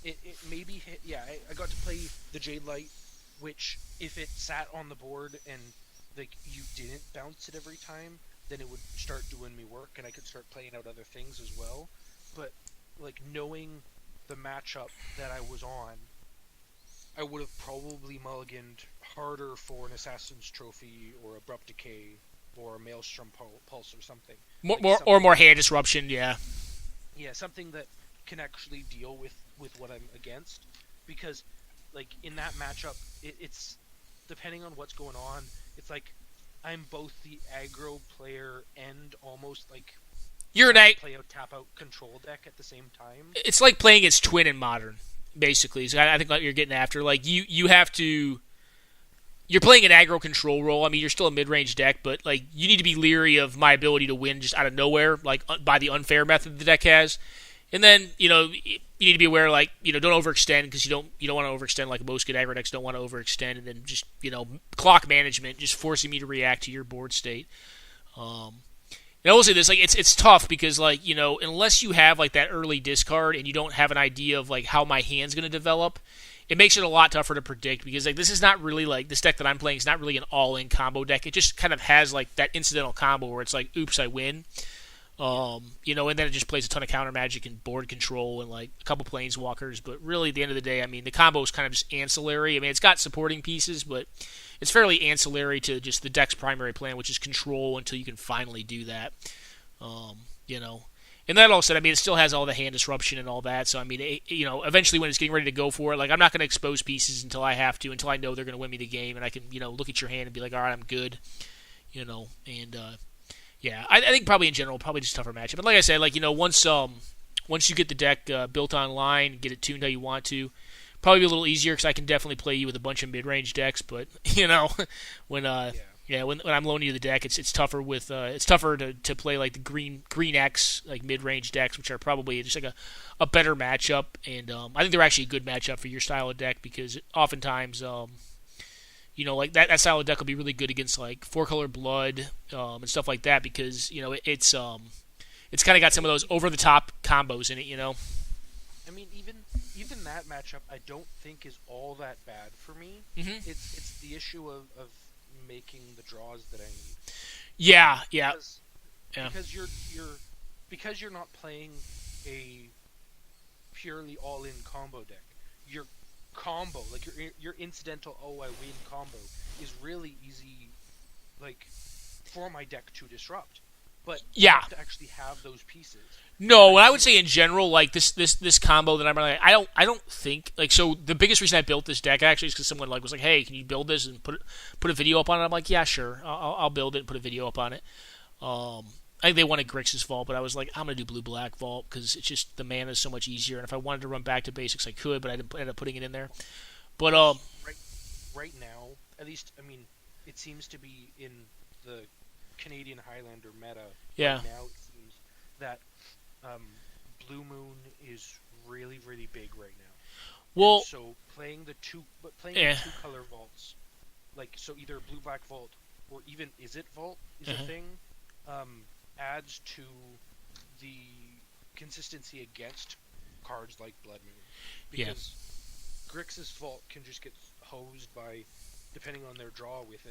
it maybe hit. Yeah, I got to play the Jade Light, which if it sat on the board and like you didn't bounce it every time, then it would start doing me work, and I could start playing out other things as well. But like knowing the matchup that I was on, I would have probably mulliganed harder for an Assassin's Trophy or Abrupt Decay or a Maelstrom Pulse or something. More, Like more or more hand disruption. Yeah, yeah, something that can actually deal with what I'm against. Because, like, in that matchup, it's depending on what's going on, it's like I'm both the aggro player and almost like you're an trying a. to play a tap out control deck at the same time. It's like playing its twin in modern, basically. So I think what you're getting after, like you have to. You're playing an aggro control role. I mean, you're still a mid-range deck, but like you need to be leery of my ability to win just out of nowhere, like by the unfair method the deck has. And then you need to be aware, like don't overextend because you don't want to overextend like most good aggro decks don't want to overextend, and then just clock management, just forcing me to react to your board state. Um, and I will say this, like it's tough because unless you have like that early discard and you don't have an idea of like how my hand's going to develop, it makes it a lot tougher to predict because like this is not really like this deck that I'm playing is not really an all-in combo deck. It just kind of has like that incidental combo where it's like, oops, I win. And then it just plays a ton of counter magic and board control and like a couple planeswalkers. But really, at the end of the day, I mean, the combo is kind of just ancillary. I mean, it's got supporting pieces, but it's fairly ancillary to just the deck's primary plan, which is control until you can finally do that. Um, you know. And that all said, I mean, it still has all the hand disruption and all that. So, I mean, eventually when it's getting ready to go for it, like, I'm not going to expose pieces until I have to, until I know they're going to win me the game. And I can, look at your hand and be like, all right, I'm good. And, yeah, I think probably in general, probably just a tougher matchup. But like I said, like, once you get the deck built online, get it tuned how you want to, probably be a little easier because I can definitely play you with a bunch of mid-range decks. But, when, Yeah. yeah, when I'm loaning you the deck, it's tougher with it's tougher to play like the green X like mid range decks, which are probably just like a better matchup, and I think they're actually a good matchup for your style of deck because oftentimes like that style of deck will be really good against like 4-color blood and stuff like that because it's kind of got some of those over the top combos in it. I mean, even that matchup, I don't think is all that bad for me. Mm-hmm. It's the issue of making the draws that I need. Yeah, yeah, Because, yeah. because you're not playing a purely all-in combo deck. Your combo, like your incidental I win combo, is really easy, like for my deck to disrupt. But you Yeah. have to actually have those pieces. No, Like what I would say in general, like this combo that I'm running, I don't think like so. The biggest reason I built this deck actually is because someone like was like, "Hey, can you build this and put a video up on it?" I'm like, "Yeah, sure, I'll build it and put a video up on it." I think they wanted Grixis Vault, but I was like, I'm gonna do Blue Black Vault because it's just the mana is so much easier. And if I wanted to run back to basics, I could, but I didn't end up putting it in there. But right right now, at least, I mean, it seems to be in the Canadian Highlander meta yeah, right now. It seems that Blue Moon is really, really big right now. And Well, so playing the eh, two color vaults, like so either blue black vault or even is it vault is a uh-huh. thing, um, adds to the consistency against cards like Blood Moon, Yeah. because Grixis vault can just get hosed by, depending on their draw with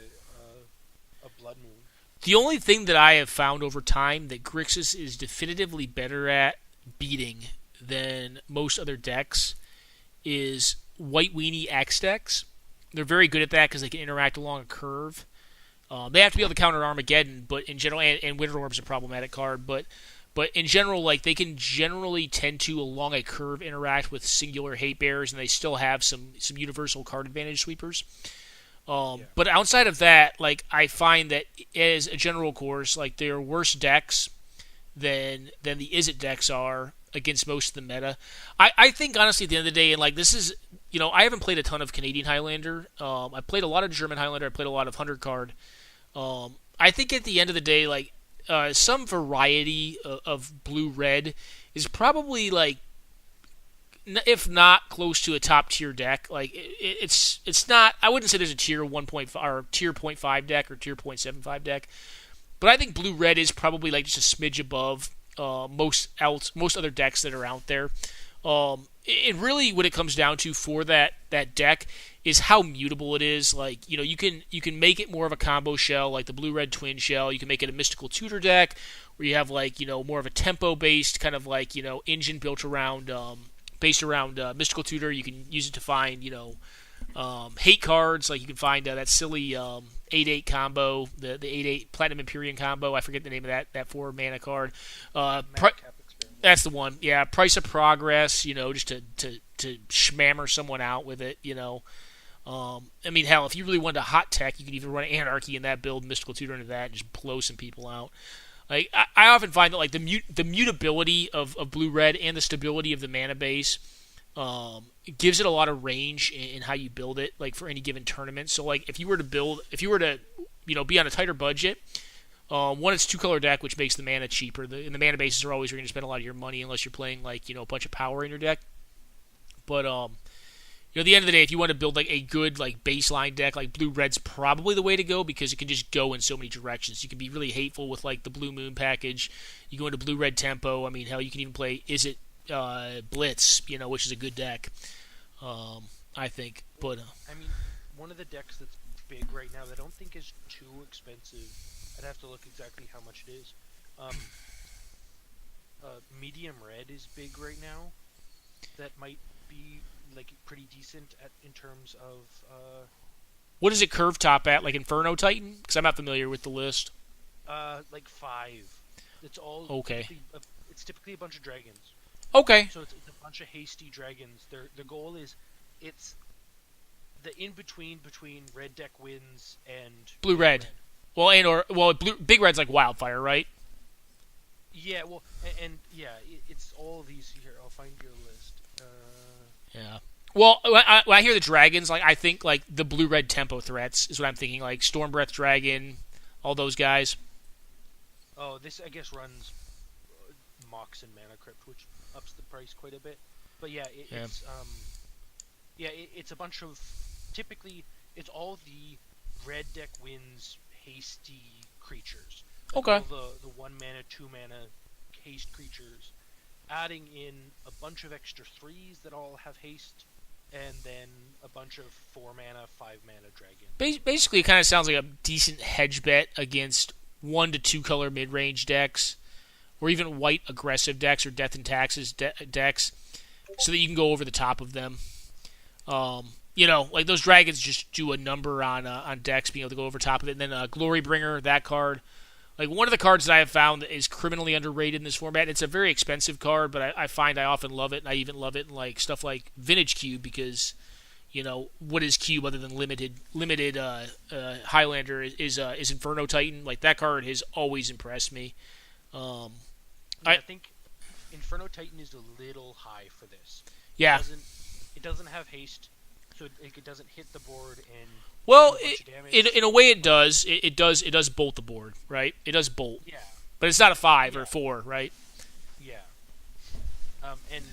a Blood Moon. The only thing that I have found over time that Grixis is definitively better at beating than most other decks is White Weenie X decks. They're very good at that because they can interact along a curve. They have to be able to counter Armageddon, but in general, and Winter Orb's a problematic card, but in general, like they can generally tend to along a curve interact with singular hate bearers, and they still have some universal card advantage sweepers. Yeah. But outside of that, like I find that as a general course, like there are worse decks than the Izzet decks are against most of the meta. I think honestly at the end of the day, and like this is I haven't played a ton of Canadian Highlander. I played a lot of German Highlander. I played a lot of 100 card. I think at the end of the day, like some variety of blue red is probably like if not close to a top tier deck. Like it's not. I wouldn't say there's a tier 1.5 or tier point 5 deck or tier 0.75 deck, but I think blue red is probably like just a smidge above most other decks that are out there. It really what it comes down to for that deck is how mutable it is. Like you can make it more of a combo shell, like the blue red twin shell. You can make it a mystical tutor deck where you have like more of a tempo based kind of like engine built around based around mystical tutor. You can use it to find hate cards. Like you can find that silly 8/8 combo, the 8/8 Platinum Empyrean combo. I forget the name of that 4 mana card. Madcap experiment. That's the one. Yeah, Price of Progress. Just to schmammer someone out with it. I mean, hell, if you really wanted a hot tech, you could even run Anarchy in that build, Mystical Tutor into that, and just blow some people out. Like I often find that like the mutability of blue red and the stability of the mana base it gives it a lot of range in how you build it, like for any given tournament. So like if you were to be on a tighter budget, one it's 2-color deck, which makes the mana cheaper. And the mana bases are always going to spend a lot of your money unless you're playing like a bunch of power in your deck. But at the end of the day, if you want to build like a good like baseline deck, like blue red's probably the way to go because it can just go in so many directions. You can be really hateful with like the blue moon package. You go into blue red tempo. I mean, hell, you can even play Blitz, which is a good deck. I think, but I mean, one of the decks that's big right now that I don't think is too expensive. I'd have to look exactly how much it is. Medium red is big right now. That might be like pretty decent in terms of. What is it curve top at? Like Inferno Titan? Because I'm not familiar with the list. Like 5. It's all Okay. It's typically a bunch of dragons. Okay. So it's a bunch of hasty dragons. Their goal is it's the in between red deck wins and Blue red. Well, big red's like wildfire, right? Yeah, well, and yeah, it's all of these here. I'll find your list. Yeah. Well, when I hear the dragons, like I think like the blue red tempo threats is what I'm thinking. Like Stormbreath Dragon, all those guys. Oh, this I guess runs Mox and Mana Crypt, which ups the price quite a bit. But yeah, it's a bunch of typically it's all the red deck wins hasty creatures. Like Okay. all the 1 mana, 2 mana haste creatures, adding in a bunch of extra 3s that all have haste, and then a bunch of 4 mana, 5 mana dragon. Basically, it kind of sounds like a decent hedge bet against 1 to 2 color mid range decks, or even white aggressive decks or Death and Taxes decks, so that you can go over the top of them. Like those dragons just do a number on decks being able to go over top of it. And then Glorybringer, that card. Like one of the cards that I have found that is criminally underrated in this format. It's a very expensive card, but I find I often love it, and I even love it in like stuff like Vintage Cube because, what is Cube other than limited Highlander is Inferno Titan. Like that card has always impressed me. I think Inferno Titan is a little high for this. Yeah. It doesn't have haste, so it doesn't hit the board and. Well, in a way it does. It does bolt the board, right? It does bolt. Yeah. But it's not a 5 or 4, right? Yeah. And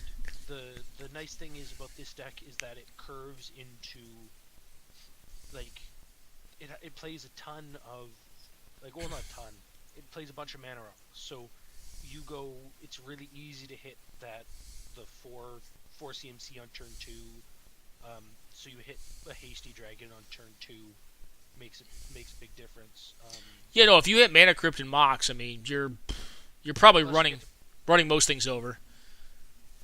the nice thing is about this deck is that it curves into like it plays a ton of like well not a ton. It plays a bunch of mana rocks. So you go it's really easy to hit that the four CMC on turn 2. So you hit a hasty dragon on turn 2 makes a big difference. Yeah, no, if you hit Mana Crypt and Mox, I mean, you're probably Plus running most things over.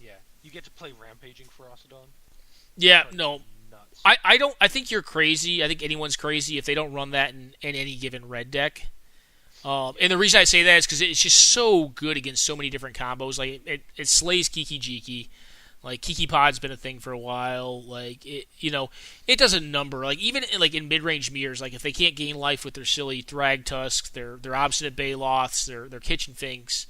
yeah, you get to play Rampaging Ferocidon. Yeah, no, Nuts. I think you're crazy. I think anyone's crazy if they don't run that in any given red deck. And the reason I say that is because it's just so good against so many different combos. Like it slays Kiki Jiki. Like Kiki Pod's been a thing for a while. Like it does a number. Like even in mid range mirrors, like if they can't gain life with their silly Thrag Tusks, their obstinate Baloths, their Kitchen Finks,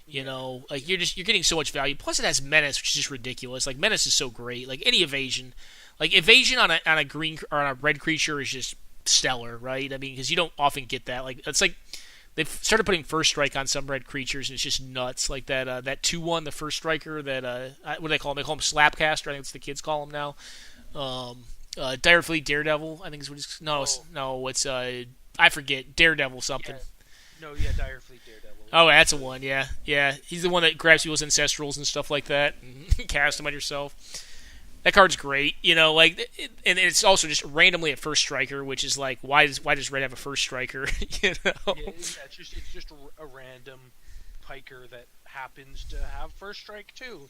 like you're getting so much value. Plus it has Menace, which is just ridiculous. Like Menace is so great. Like any evasion, on a green or on a red creature is just stellar, right? I mean, because you don't often get that. Like it's like they've started putting first strike on some red creatures, and it's just nuts. Like that 2/1, the first striker. That what do they call him? They call him Slapcaster. I think it's the kids call him now. Direfleet Daredevil. I think is what he's. No, it's I forget Daredevil something. Direfleet Daredevil. Oh, that's a one. Yeah. He's the one that grabs people's ancestrals and stuff like that, and cast them on yourself. That card's great, and it's also just randomly at first striker, which is like, why does red have a first striker? Yeah, it's just a random piker that happens to have first strike too,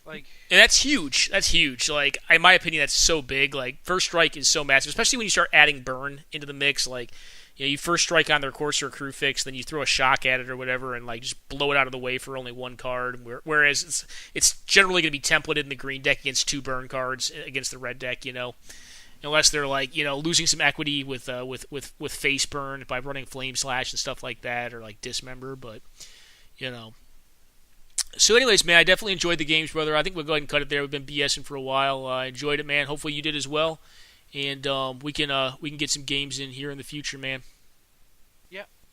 like. And that's huge. That's huge. Like in my opinion, that's so big. Like first strike is so massive, especially when you start adding burn into the mix. Like you first strike on their Courser or Crew Fix, then you throw a shock at it or whatever, and like just blow it out of the way for only one card. Whereas it's generally going to be templated in the green deck against 2 burn cards against the red deck. Unless they're like losing some equity with face burn by running Flame Slash and stuff like that, or like Dismember. But So anyways, man, I definitely enjoyed the games, brother. I think we'll go ahead and cut it there. We've been BSing for a while. I enjoyed it, man. Hopefully you did as well. And we can get some games in here in the future, man.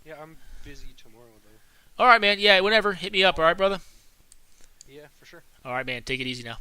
Yeah, I'm busy tomorrow though. All right, man. Yeah, whenever. Hit me up, all right, brother? Yeah, for sure. All right, man. Take it easy now.